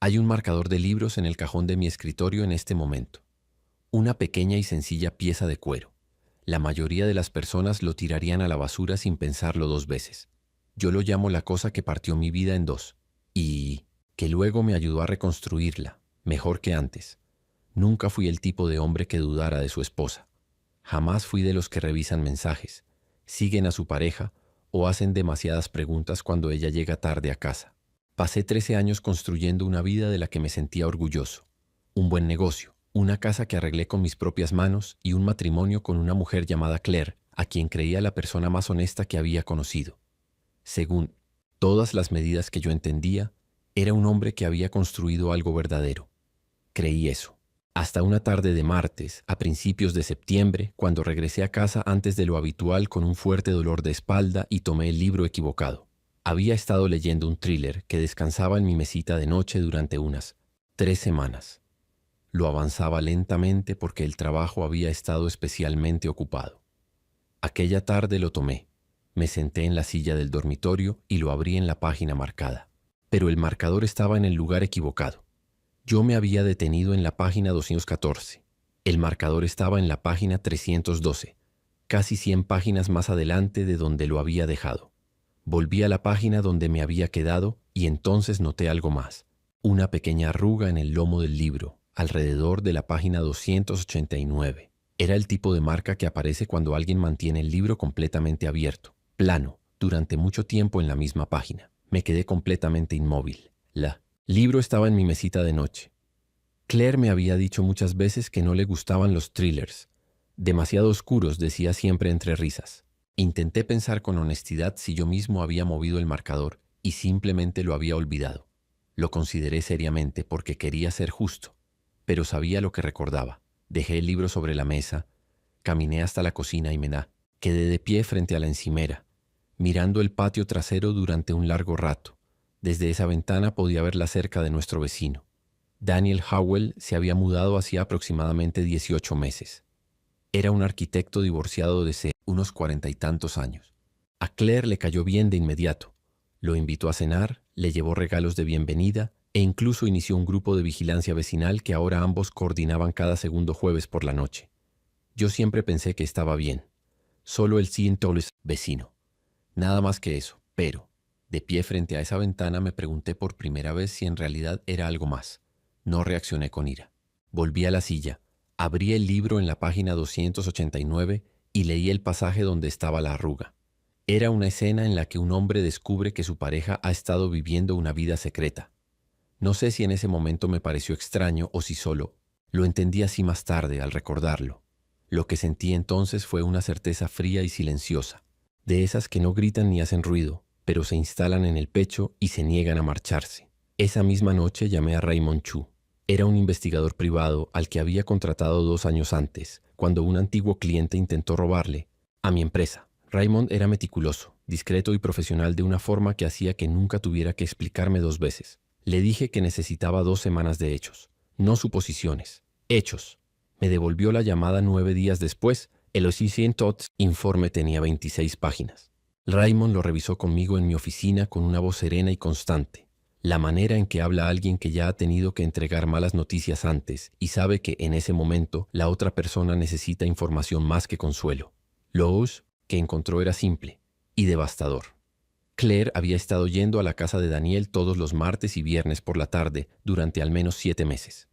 Hay un marcador de libros en el cajón de mi escritorio en este momento. Una pequeña y sencilla pieza de cuero. La mayoría de las personas lo tirarían a la basura sin pensarlo dos veces. Yo lo llamo la cosa que partió mi vida en dos. Y que luego me ayudó a reconstruirla, mejor que antes. Nunca fui el tipo de hombre que dudara de su esposa. Jamás fui de los que revisan mensajes, siguen a su pareja o hacen demasiadas preguntas cuando ella llega tarde a casa. Pasé 13 años construyendo una vida de la que me sentía orgulloso. Un buen negocio, una casa que arreglé con mis propias manos y un matrimonio con una mujer llamada Claire, a quien creía la persona más honesta que había conocido. Según todas las medidas que yo entendía, era un hombre que había construido algo verdadero. Creí eso. Hasta una tarde de martes, a principios de septiembre, cuando regresé a casa antes de lo habitual con un fuerte dolor de espalda y tomé el libro equivocado. Había estado leyendo un thriller que descansaba en mi mesita de noche durante unas 3 semanas. Lo avanzaba lentamente porque el trabajo había estado especialmente ocupado. Aquella tarde lo tomé. Me senté en la silla del dormitorio y lo abrí en la página marcada. Pero el marcador estaba en el lugar equivocado. Yo me había detenido en la página 214. El marcador estaba en la página 312, casi 100 páginas más adelante de donde lo había dejado. Volví a la página donde me había quedado y entonces noté algo más. Una pequeña arruga en el lomo del libro, alrededor de la página 289. Era el tipo de marca que aparece cuando alguien mantiene el libro completamente abierto, plano, durante mucho tiempo en la misma página. Me quedé completamente inmóvil. Libro estaba en mi mesita de noche. Claire me había dicho muchas veces que no le gustaban los thrillers. Demasiado oscuros, decía siempre entre risas. Intenté pensar con honestidad si yo mismo había movido el marcador y simplemente lo había olvidado. Lo consideré seriamente porque quería ser justo, pero sabía lo que recordaba. Dejé el libro sobre la mesa, caminé hasta la cocina y quedé de pie frente a la encimera, mirando el patio trasero durante un largo rato. Desde esa ventana podía ver la cerca de nuestro vecino. Daniel Howell se había mudado hacía aproximadamente 18 meses. Era un arquitecto divorciado de unos 40 y tantos años. A Claire le cayó bien de inmediato. Lo invitó a cenar, le llevó regalos de bienvenida e incluso inició un grupo de vigilancia vecinal que ahora ambos coordinaban cada segundo jueves por la noche. Yo siempre pensé que estaba bien. Solo el vecino. Nada más que eso, pero de pie frente a esa ventana me pregunté por primera vez si en realidad era algo más. No reaccioné con ira. Volví a la silla, abrí el libro en la página 289 y leí el pasaje donde estaba la arruga. Era una escena en la que un hombre descubre que su pareja ha estado viviendo una vida secreta. No sé si en ese momento me pareció extraño o si solo lo entendí así más tarde al recordarlo. Lo que sentí entonces fue una certeza fría y silenciosa, de esas que no gritan ni hacen ruido, pero se instalan en el pecho y se niegan a marcharse. Esa misma noche llamé a Raymond Chu. Era un investigador privado al que había contratado 2 años antes, cuando un antiguo cliente intentó robarle a mi empresa. Raymond era meticuloso, discreto y profesional de una forma que hacía que nunca tuviera que explicarme 2 veces. Le dije que necesitaba 2 semanas de hechos, no suposiciones, hechos. Me devolvió la llamada 9 días después. El informe tenía 26 páginas. Raymond lo revisó conmigo en mi oficina con una voz serena y constante. La manera en que habla alguien que ya ha tenido que entregar malas noticias antes y sabe que en ese momento la otra persona necesita información más que consuelo. Lo que encontró era simple y devastador. Claire había estado yendo a la casa de Daniel todos los martes y viernes por la tarde durante al menos 7 meses.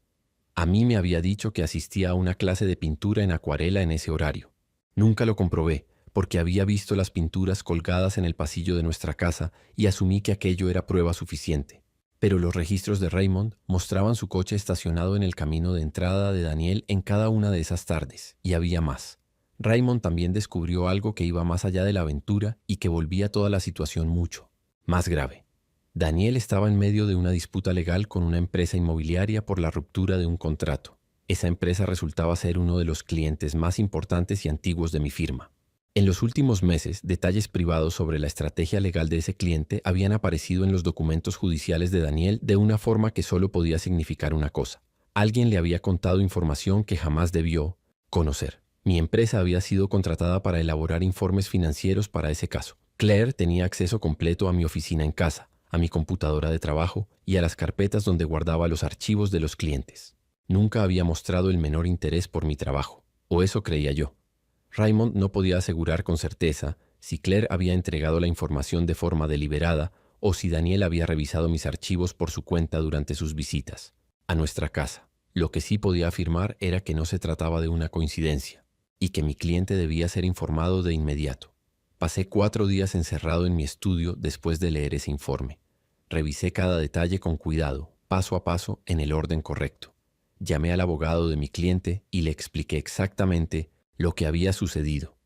A mí me había dicho que asistía a una clase de pintura en acuarela en ese horario. Nunca lo comprobé, porque había visto las pinturas colgadas en el pasillo de nuestra casa y asumí que aquello era prueba suficiente. Pero los registros de Raymond mostraban su coche estacionado en el camino de entrada de Daniel en cada una de esas tardes, y había más. Raymond también descubrió algo que iba más allá de la aventura y que volvía toda la situación mucho más grave. Daniel estaba en medio de una disputa legal con una empresa inmobiliaria por la ruptura de un contrato. Esa empresa resultaba ser uno de los clientes más importantes y antiguos de mi firma. En los últimos meses, detalles privados sobre la estrategia legal de ese cliente habían aparecido en los documentos judiciales de Daniel de una forma que solo podía significar una cosa. Alguien le había contado información que jamás debió conocer. Mi empresa había sido contratada para elaborar informes financieros para ese caso. Claire tenía acceso completo a mi oficina en casa, a mi computadora de trabajo y a las carpetas donde guardaba los archivos de los clientes. Nunca había mostrado el menor interés por mi trabajo, o eso creía yo. Raymond no podía asegurar con certeza si Claire había entregado la información de forma deliberada o si Daniel había revisado mis archivos por su cuenta durante sus visitas a nuestra casa. Lo que sí podía afirmar era que no se trataba de una coincidencia y que mi cliente debía ser informado de inmediato. Pasé 4 días encerrado en mi estudio después de leer ese informe. Revisé cada detalle con cuidado, paso a paso, en el orden correcto. Llamé al abogado de mi cliente y le expliqué exactamente lo que había sucedido.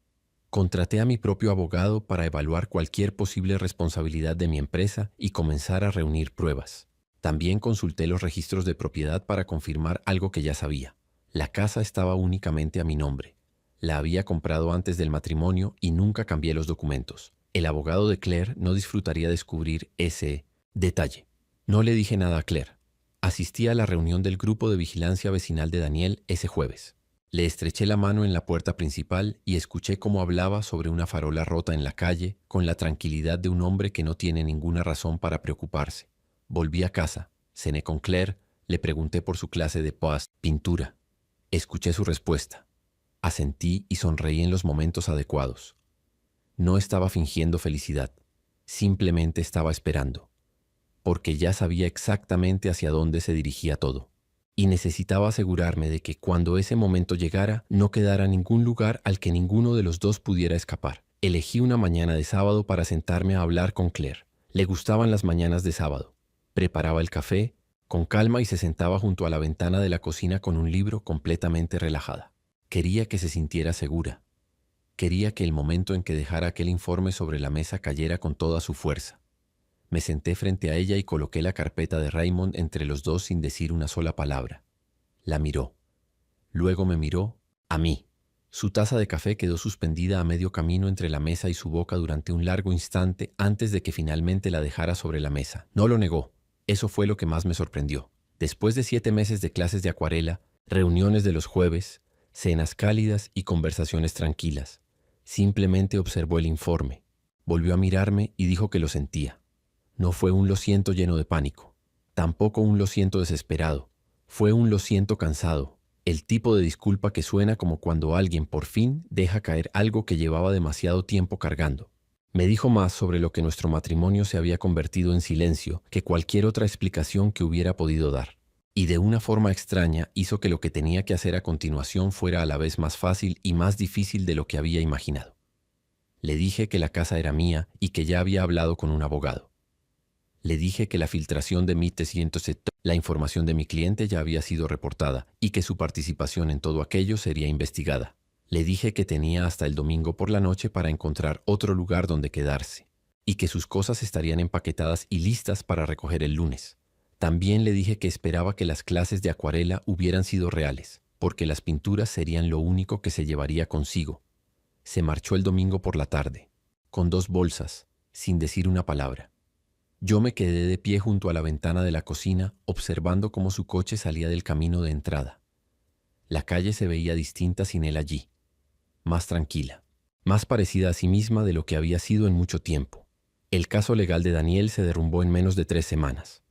Contraté a mi propio abogado para evaluar cualquier posible responsabilidad de mi empresa y comenzar a reunir pruebas. También consulté los registros de propiedad para confirmar algo que ya sabía. La casa estaba únicamente a mi nombre. La había comprado antes del matrimonio y nunca cambié los documentos. El abogado de Claire no disfrutaría descubrir ese detalle. No le dije nada a Claire. Asistí a la reunión del grupo de vigilancia vecinal de Daniel ese jueves. Le estreché la mano en la puerta principal y escuché cómo hablaba sobre una farola rota en la calle con la tranquilidad de un hombre que no tiene ninguna razón para preocuparse. Volví a casa, cené con Claire, le pregunté por su clase de pintura. Escuché su respuesta. Asentí y sonreí en los momentos adecuados. No estaba fingiendo felicidad, simplemente estaba esperando, porque ya sabía exactamente hacia dónde se dirigía todo. Y necesitaba asegurarme de que cuando ese momento llegara, no quedara ningún lugar al que ninguno de los dos pudiera escapar. Elegí una mañana de sábado para sentarme a hablar con Claire. Le gustaban las mañanas de sábado. Preparaba el café con calma y se sentaba junto a la ventana de la cocina con un libro, completamente relajada. Quería que se sintiera segura. Quería que el momento en que dejara aquel informe sobre la mesa cayera con toda su fuerza. Me senté frente a ella y coloqué la carpeta de Raymond entre los dos sin decir una sola palabra. La miró. Luego me miró a mí. Su taza de café quedó suspendida a medio camino entre la mesa y su boca durante un largo instante antes de que finalmente la dejara sobre la mesa. No lo negó. Eso fue lo que más me sorprendió. Después de 7 meses de clases de acuarela, reuniones de los jueves, cenas cálidas y conversaciones tranquilas, simplemente observó el informe. Volvió a mirarme y dijo que lo sentía. No fue un lo siento lleno de pánico, tampoco un lo siento desesperado, fue un lo siento cansado, el tipo de disculpa que suena como cuando alguien por fin deja caer algo que llevaba demasiado tiempo cargando. Me dijo más sobre lo que nuestro matrimonio se había convertido en silencio que cualquier otra explicación que hubiera podido dar, y de una forma extraña hizo que lo que tenía que hacer a continuación fuera a la vez más fácil y más difícil de lo que había imaginado. Le dije que la casa era mía y que ya había hablado con un abogado. Le dije que la filtración de la información de mi cliente ya había sido reportada y que su participación en todo aquello sería investigada. Le dije que tenía hasta el domingo por la noche para encontrar otro lugar donde quedarse y que sus cosas estarían empaquetadas y listas para recoger el lunes. También le dije que esperaba que las clases de acuarela hubieran sido reales, porque las pinturas serían lo único que se llevaría consigo. Se marchó el domingo por la tarde, con 2 bolsas, sin decir una palabra. Yo me quedé de pie junto a la ventana de la cocina, observando cómo su coche salía del camino de entrada. La calle se veía distinta sin él allí, más tranquila, más parecida a sí misma de lo que había sido en mucho tiempo. El caso legal de Daniel se derrumbó en menos de 3 semanas.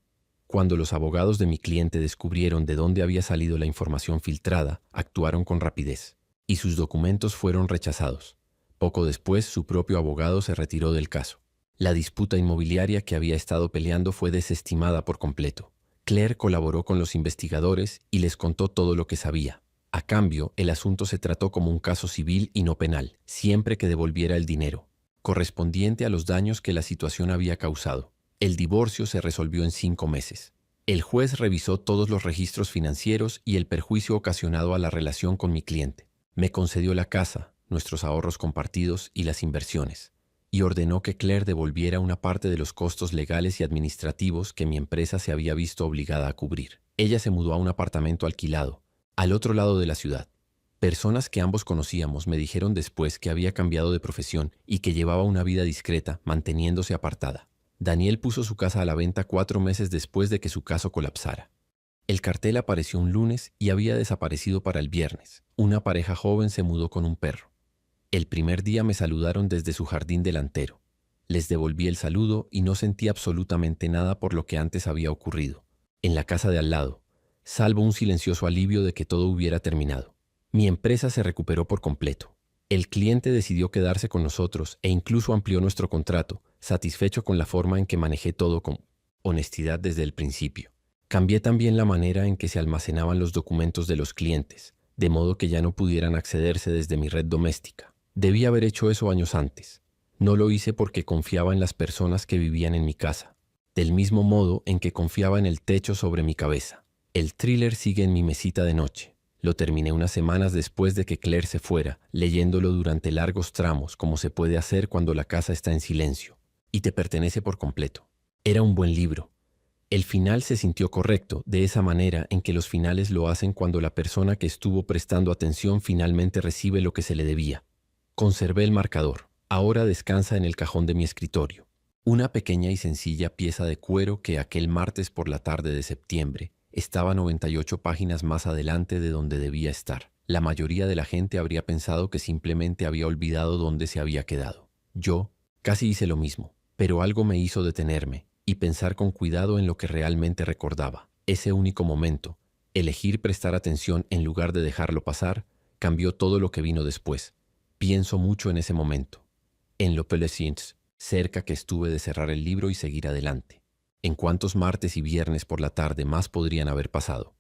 Cuando los abogados de mi cliente descubrieron de dónde había salido la información filtrada, actuaron con rapidez, y sus documentos fueron rechazados. Poco después, su propio abogado se retiró del caso. La disputa inmobiliaria que había estado peleando fue desestimada por completo. Claire colaboró con los investigadores y les contó todo lo que sabía. A cambio, el asunto se trató como un caso civil y no penal, siempre que devolviera el dinero correspondiente a los daños que la situación había causado. El divorcio se resolvió en 5 meses. El juez revisó todos los registros financieros y el perjuicio ocasionado a la relación con mi cliente. Me concedió la casa, nuestros ahorros compartidos y las inversiones, y ordenó que Claire devolviera una parte de los costos legales y administrativos que mi empresa se había visto obligada a cubrir. Ella se mudó a un apartamento alquilado, al otro lado de la ciudad. Personas que ambos conocíamos me dijeron después que había cambiado de profesión y que llevaba una vida discreta, manteniéndose apartada. Daniel puso su casa a la venta 4 meses después de que su caso colapsara. El cartel apareció un lunes y había desaparecido para el viernes. Una pareja joven se mudó con un perro. El primer día me saludaron desde su jardín delantero. Les devolví el saludo y no sentí absolutamente nada por lo que antes había ocurrido. En la casa de al lado, salvo un silencioso alivio de que todo hubiera terminado. Mi empresa se recuperó por completo. El cliente decidió quedarse con nosotros e incluso amplió nuestro contrato, satisfecho con la forma en que manejé todo con honestidad desde el principio. Cambié también la manera en que se almacenaban los documentos de los clientes, de modo que ya no pudieran accederse desde mi red doméstica. Debí haber hecho eso años antes. No lo hice porque confiaba en las personas que vivían en mi casa, del mismo modo en que confiaba en el techo sobre mi cabeza. El thriller sigue en mi mesita de noche. Lo terminé unas semanas después de que Claire se fuera, leyéndolo durante largos tramos, como se puede hacer cuando la casa está en silencio, y te pertenece por completo. Era un buen libro. El final se sintió correcto, de esa manera en que los finales lo hacen cuando la persona que estuvo prestando atención finalmente recibe lo que se le debía. Conservé el marcador. Ahora descansa en el cajón de mi escritorio. Una pequeña y sencilla pieza de cuero que aquel martes por la tarde de septiembre estaba 98 páginas más adelante de donde debía estar. La mayoría de la gente habría pensado que simplemente había olvidado dónde se había quedado. Yo casi hice lo mismo, pero algo me hizo detenerme y pensar con cuidado en lo que realmente recordaba. Ese único momento, elegir prestar atención en lugar de dejarlo pasar, cambió todo lo que vino después. Pienso mucho en ese momento. En lo Pelesins, cerca que estuve de cerrar el libro y seguir adelante. En cuántos martes y viernes por la tarde más podrían haber pasado.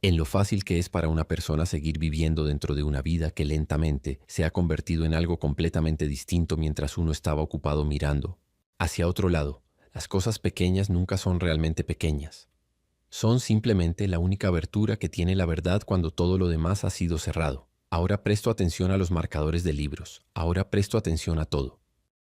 En lo fácil que es para una persona seguir viviendo dentro de una vida que lentamente se ha convertido en algo completamente distinto mientras uno estaba ocupado mirando hacia otro lado. Las cosas pequeñas nunca son realmente pequeñas. Son simplemente la única abertura que tiene la verdad cuando todo lo demás ha sido cerrado. Ahora presto atención a los marcadores de libros. Ahora presto atención a todo.